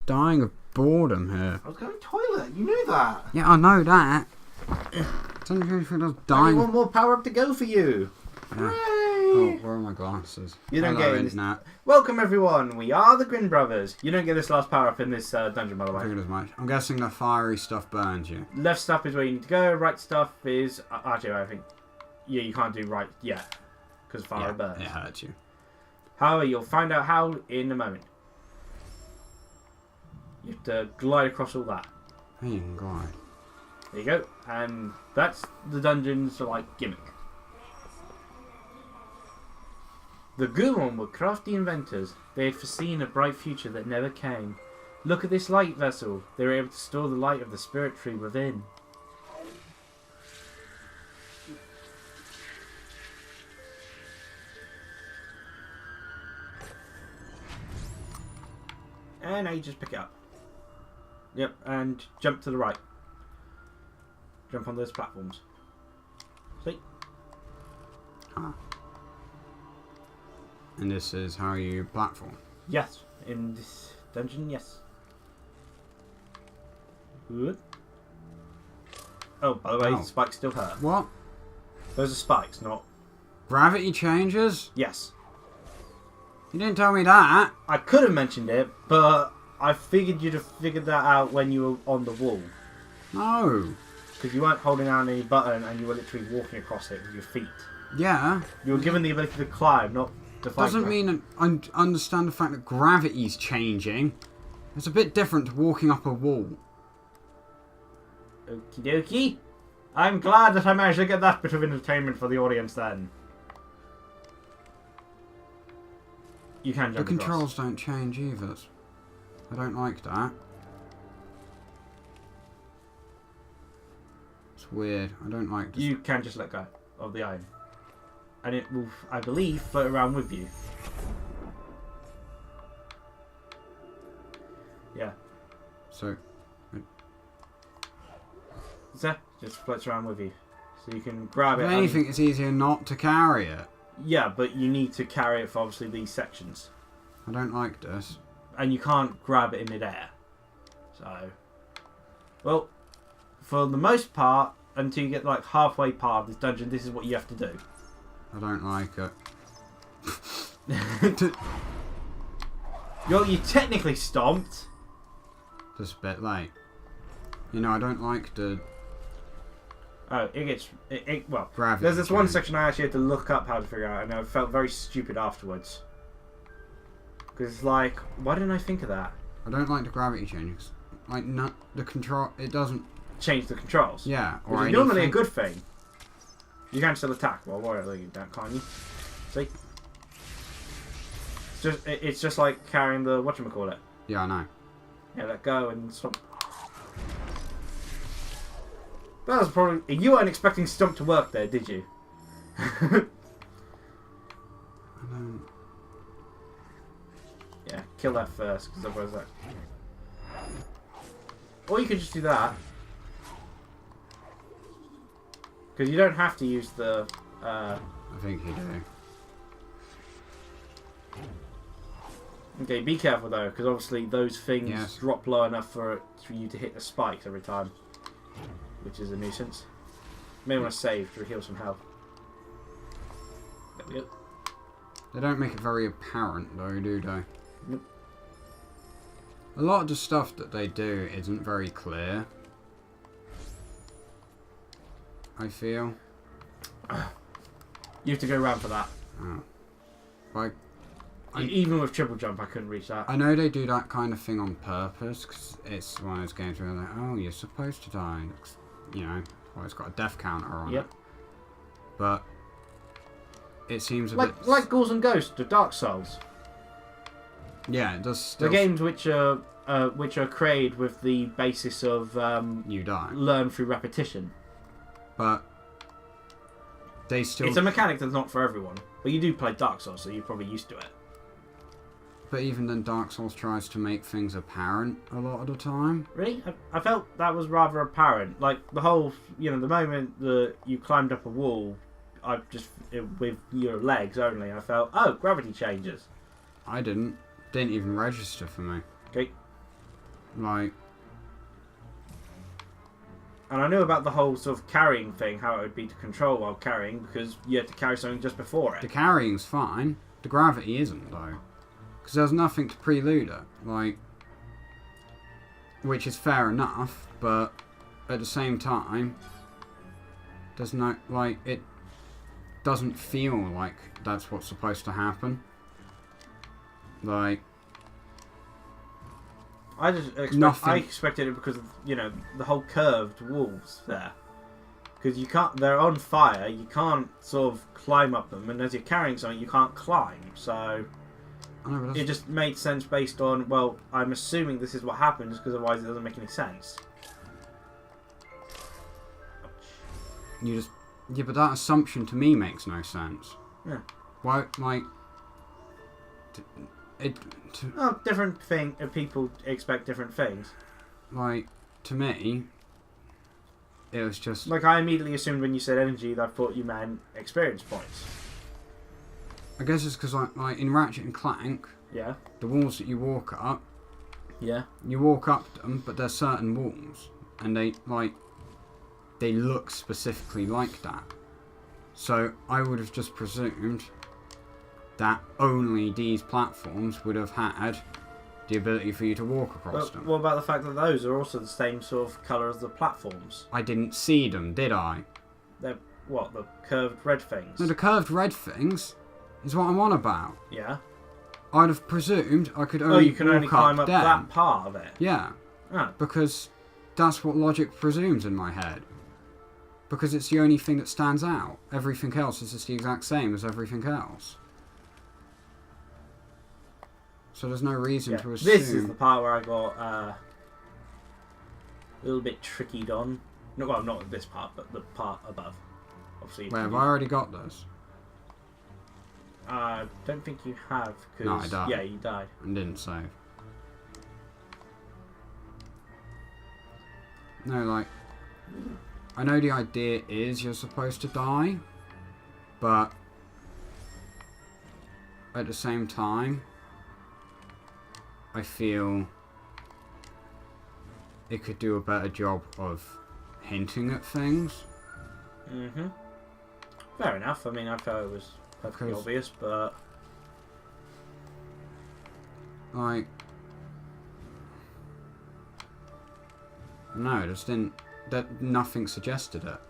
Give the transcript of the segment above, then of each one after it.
dying of boredom here. I was going to the toilet. You knew that. Yeah, I know that. Don't you think I was dying? Only one more power up to go for you. Yeah. Hooray! Oh, where are my glasses? You don't Hello, get this. Internet. Welcome everyone. We are the Grin brothers. You don't get this last power up in this dungeon, by the I way. figured as much. I'm guessing the fiery stuff burns you. Left stuff is where you need to go. Right stuff is actually I think you can't do right yet because fire burns. It hurts you. However, you'll find out how in a moment. You have to glide across all that. Hey, you can glide. There you go, and that's the dungeon's gimmick. The Guron were crafty inventors. They had foreseen a bright future that never came. Look at this light vessel. They were able to store the light of the spirit tree within. And now you just pick it up. Yep, and jump to the right. Jump on those platforms. See? Huh. And this is how you platform? Yes, in this dungeon, yes. Good. Oh, by the way, spikes still hurt. What? Those are spikes, not... Gravity changes? Yes. You didn't tell me that. I could have mentioned it, but I figured you'd have figured that out when you were on the wall. No. Because you weren't holding down any button and you were literally walking across it with your feet. Yeah. You were given the ability to climb, not to fight. Doesn't mean I understand the fact that gravity's changing. It's a bit different to walking up a wall. Okie dokie. I'm glad that I managed to get that bit of entertainment for the audience then. You can jump The controls across. don't change either. I don't like that. It's weird. I don't like this. You can just let go of the iron. And it will, I believe, float around with you. Yeah. So, So, just floats around with you. So you can grab it. if anything, it's easier not to carry it. Yeah, but you need to carry it for obviously these sections. I don't like this. And you can't grab it in midair. So, well, for the most part, until you get like halfway part of this dungeon, this is what you have to do. I don't like it. You technically stomped. Just a bit late. You know, I don't like the Oh, it gets... well, gravity. there's this one change. section I actually had to look up how to figure out, and I felt very stupid afterwards. Because it's like, why didn't I think of that? I don't like the gravity changes. Like, not the control. It doesn't. Change the controls. Yeah. Which Or is normally a anything. good thing. You can still attack while warrior you don't, can't you? See? It's just like carrying the whatchamacallit. Yeah, I know. Yeah, let go and stomp. That was probably... You weren't expecting stomp to work there, did you? I don't. Yeah, kill that first, because otherwise that... Or you could just do that. Because you don't have to use the... I think you do. Okay, be careful though, because obviously those things drop low enough for you to hit the spikes every time. Which is a nuisance. You may want to save to heal some health. There we go. They don't make it very apparent, though, do they? Nope. A lot of the stuff that they do isn't very clear. I feel. You have to go around for that. Oh. Like, Even with triple jump, I couldn't reach that. I know they do that kind of thing on purpose, because it's one of those games where they're like, oh, you're supposed to die. You know, well, it's got a death counter on it. But it seems a bit... Like Ghouls and Ghosts, the Dark Souls. Yeah, it does still... The games which are created with the basis of you die. learn through repetition. But they still... It's a mechanic that's not for everyone. But you do play Dark Souls, so you're probably used to it. But even then, Dark Souls tries to make things apparent a lot of the time. Really? I felt that was rather apparent. Like, the whole, the moment that you climbed up a wall, with your legs only, I felt, oh, gravity changes. I didn't even register for me. Okay. Like... And I knew about the whole sort of carrying thing, how it would be to control while carrying, because you had to carry something just before it. The carrying's fine. The gravity isn't, though. Because there's nothing to prelude it. Like... Which is fair enough, but at the same time, there's no... Like, it doesn't feel like that's what's supposed to happen. Like... I expected it because of, you know, the whole curved walls there. Because you can't... They're on fire, you can't sort of climb up them, and as you're carrying something, you can't climb, so... It just made sense based on, well, I'm assuming this is what happens, because otherwise it doesn't make any sense. You just... Yeah, but that assumption to me makes no sense. Yeah. Why, like... Different thing. People expect different things. Like, to me, it was just... Like, I immediately assumed when you said energy that I thought you meant experience points. I guess it's because, like in Ratchet and Clank, yeah, the walls that you walk up, yeah, you walk up them, but there's certain walls, and they look specifically like that. So I would have just presumed that only these platforms would have had the ability for you to walk across them. What about the fact that those are also the same sort of colour as the platforms? I didn't see them, did I? They're, what, the curved red things? No, the curved red things is what I'm on about. Yeah. I'd have presumed I could only you can only climb up that part of it? Yeah. Oh. Because that's what logic presumes in my head. Because it's the only thing that stands out. Everything else is just the exact same as everything else. So there's no reason to assume... This is the part where I got a little bit trickied on. No, well, not this part, but the part above. Obviously. Wait, have I already got this? I don't think you have, because... No, I died. Yeah, you died. And didn't save. No, like... I know the idea is you're supposed to die, but... At the same time... I feel... It could do a better job of hinting at things. Mm-hmm. Fair enough. I mean, I felt it was perfectly obvious, but... Like... No, just didn't... Nothing suggested it.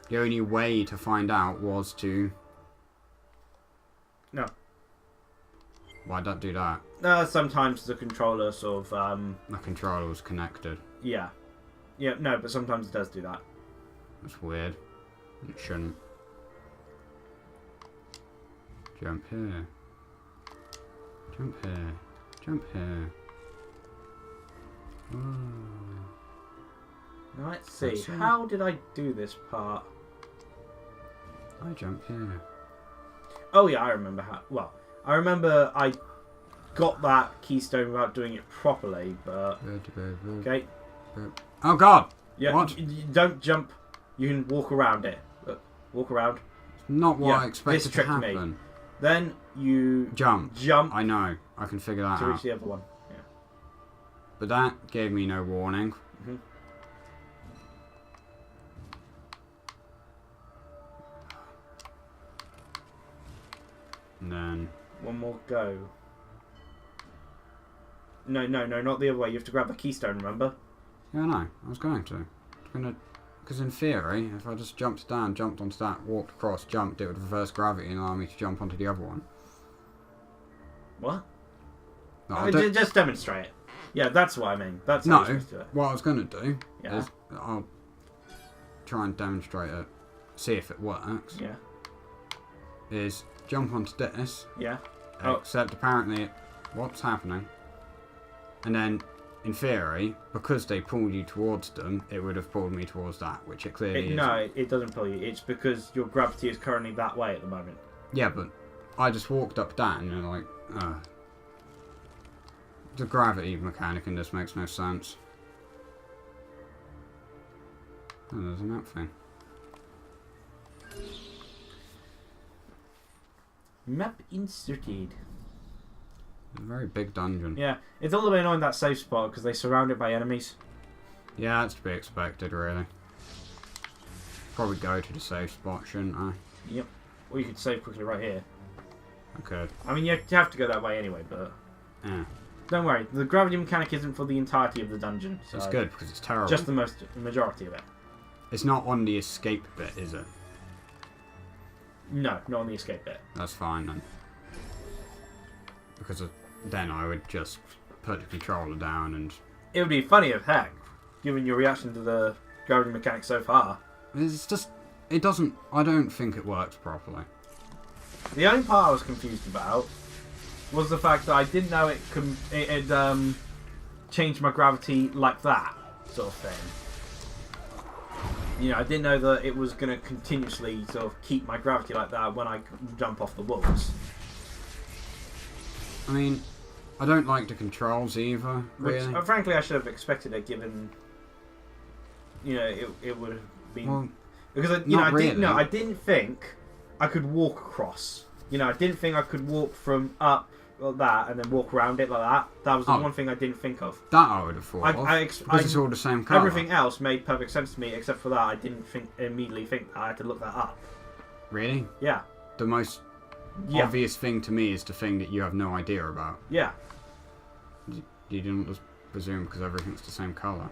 The only way to find out was to... No. Why'd that do that? Sometimes the controller sort of... The controller was connected. Yeah. Yeah, no, but sometimes it does do that. That's weird. It shouldn't. Jump here. Jump here. Jump here. Oh. Now, let's see. How did I do this part? I jump here. Oh, yeah, I remember how... Well, I remember I got that keystone without doing it properly, but... Okay. Oh, God! Yeah, what? You don't jump. You can walk around it. Walk around. It's not what I expected to happen. Me. Then you... Jump. Jump. I know. I can figure that out. To reach the other one. Yeah. But that gave me no warning. Mm-hmm. And then... One more go. No, not the other way. You have to grab the keystone, remember? Yeah, I know. I was going to. Because in theory, if I just jumped down, jumped onto that, walked across, jumped, it would reverse gravity and allow me to jump onto the other one. What? No, just demonstrate it. Yeah, that's what I mean. That's how you're supposed to do it. What I was going to do is I'll try and demonstrate it, see if it works. Yeah. Is jump onto this. Yeah. Except apparently, what's happening? And then, in theory, because they pulled you towards them, it would have pulled me towards that, which it clearly isn't. No, it doesn't pull you. It's because your gravity is currently that way at the moment. Yeah, but I just walked up that and you're like, the gravity mechanic in this makes no sense. Oh, there's a map thing. Map inserted. It's a very big dungeon. Yeah, it's a little bit annoying that safe spot because they surround it by enemies. Yeah, that's to be expected, really. Probably go to the safe spot, shouldn't I? Yep. Or you could save quickly right here. I could. I mean, you have to go that way anyway, but... Yeah. Don't worry, the gravity mechanic isn't for the entirety of the dungeon. So it's good, because it's terrible. Just the majority of it. It's not on the escape bit, is it? No, not on the escape bit. That's fine, then. Because then I would just put the controller down and... It would be funny as heck, given your reaction to the gravity mechanic so far. It's just... It doesn't... I don't think it works properly. The only part I was confused about was the fact that I didn't know it changed my gravity like that, sort of thing. You know, I didn't know that it was going to continuously sort of keep my gravity like that when I jump off the walls. I mean, I don't like the controls either, really. Which, frankly, I should have expected it, given... You know, it would have been... Well, because, I didn't think I could walk across. You know, I didn't think I could walk from up like that and then walk around it like that. That was the one thing I didn't think of. That I would have thought of. Because it's all the same colour. Everything else made perfect sense to me, except for that I didn't immediately think that I had to look that up. Really? Yeah. The most obvious thing to me is the thing that you have no idea about. Yeah. You didn't just presume because everything's the same colour.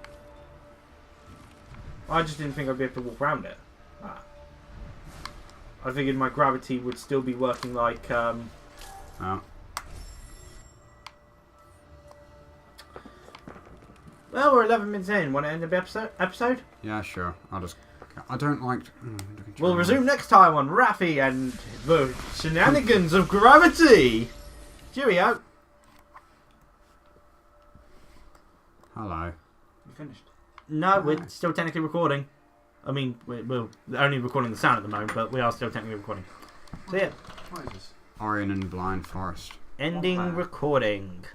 I just didn't think I'd be able to walk around it. I figured my gravity would still be working like... Oh. Well, we're 11 minutes in. Want to end the episode? Yeah, sure. I don't like... We'll resume next time on Raphie and the Shenanigans of Gravity. Cheerio. Hello. You finished? No, we're still technically recording. I mean, we're only recording the sound at the moment, but we are still technically recording. So yeah. What is this? Orion and Blind Forest. Ending recording.